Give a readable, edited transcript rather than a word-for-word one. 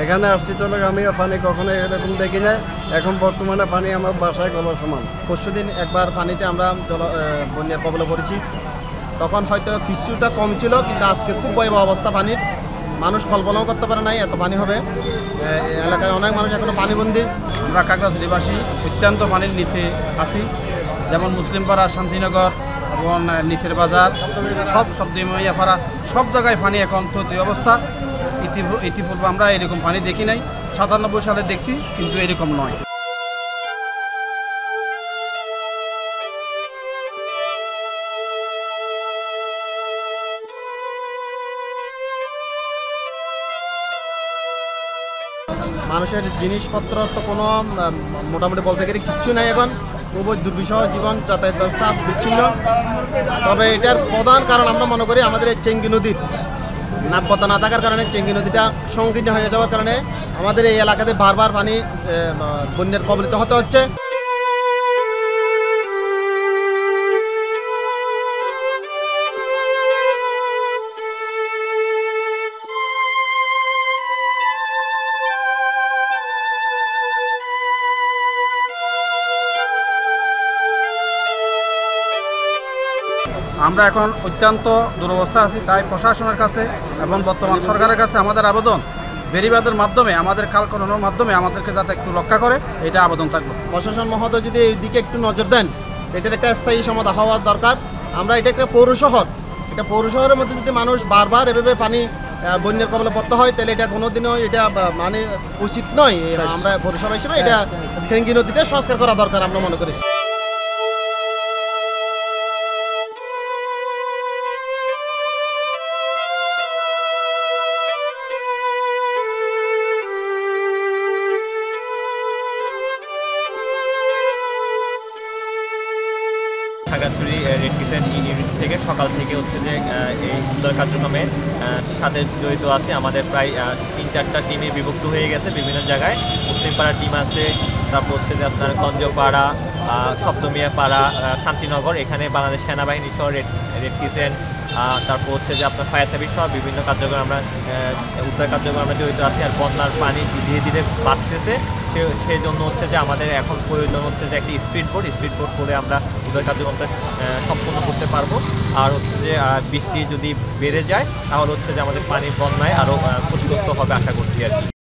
এখানে আসছি চলো আমি পানি কখনো এরকম দেখি না। এখন বর্তমানে পানি আমার বাসায় গলার সমান। পরশুদিন একবার পানিতে আমরা বন্যার কবলে পড়েছি, তখন হয়তো কিছুটা কম ছিল, কিন্তু আজকে খুব ভয়াবহ অবস্থা পানির। মানুষ কল্পনাও করতে পারে নাই এত পানি হবে। এলাকায় অনেক মানুষ এখনো পানিবন্দী। আমরা খাগড়াছড়িবাসী অত্যন্ত পানির নিচে আছি, যেমন মুসলিমপাড়া, শান্তিনগর এবং নিচের বাজার, সবদিমাইয়াপাড়া, সব জায়গায় পানি এখন তো অবস্থা। ইতিপূর্বে আমরা এরকম পানি দেখি নাই। 97 সালে দেখছি, কিন্তু এরকম নয়। মানুষের জিনিসপত্র তো কোনো মোটামুটি বলতে গেলে কিচ্ছু নাই এখন। খুবই দুর্বিষহ জীবন, যাতায়াত ব্যবস্থা বিচ্ছিন্ন। তবে এটার প্রধান কারণ আমরা মনে করি আমাদের এই চেঙ্গি নদীর নাব্যতা না থাকার কারণে, চেঙ্গি নদীটা সংকীর্ণ হয়ে যাওয়ার কারণে আমাদের এই এলাকাতে বারবার পানি বন্যার কবলিত হতে হচ্ছে। আমরা এখন অত্যন্ত দুরবস্থা আছি, তাই প্রশাসনের কাছে এবং বর্তমান সরকারের কাছে আমাদের আবেদন, বেড়িবাঁধের মাধ্যমে, আমাদের খাল খননের মাধ্যমে আমাদেরকে যাতে একটু রক্ষা করে, এটা আবেদন থাকবে। প্রশাসন মহোদয় যদি এই দিকে একটু নজর দেন, এটার একটা স্থায়ী সমাধান হওয়ার দরকার। আমরা এটা একটা পৌরশহর, এটা পৌরশহরের মধ্যে যদি মানুষ বারবার এভাবে পানি বন্যার কবলে পড়তে হয়, তাহলে এটা কোনোদিনও এটা মানে উচিত নয়। আমরা পৌরসভা হিসেবে এটা চেঙ্গি নদীতে সংস্কার করা দরকার আমরা মনে করি। খাগড়াছড়ি রেড ক্রিসেন্ট ইউনিট থেকে সকাল থেকে হচ্ছে যে এই উদ্ধার কার্যক্রমের সাথে জড়িত আছে। আমাদের প্রায় 3-4টা টিমে বিভক্ত হয়ে গেছে বিভিন্ন জায়গায়। মুসলিমপাড়া টিম আছে, তারপর হচ্ছে যে আপনার গঞ্জপাড়া, সপ্তমিয়াপাড়া, শান্তিনগর, এখানে বাংলাদেশ সেনাবাহিনী সহ রেড ক্রিসেন্ট, তারপর হচ্ছে যে আপনার ফায়ার সার্ভিস সহ বিভিন্ন কার্যক্রম আমরা উদ্ধার কার্যক্রম আমরা জড়িত আছি। আর বন্যার পানি ধীরে ধীরে বাড়তেছে, সেই জন্য হচ্ছে যে আমাদের এখন প্রয়োজন হচ্ছে যে একটি স্পিড বোট করে আমরা উদ্ধার কার্যক্রমটা সম্পূর্ণ করতে পারবো। আর হচ্ছে যে বৃষ্টি যদি বেড়ে যায়, তাহলে হচ্ছে যে আমাদের পানির বন্যায় আরও ক্ষতিগ্রস্ত হবে আশা করছি আর কি।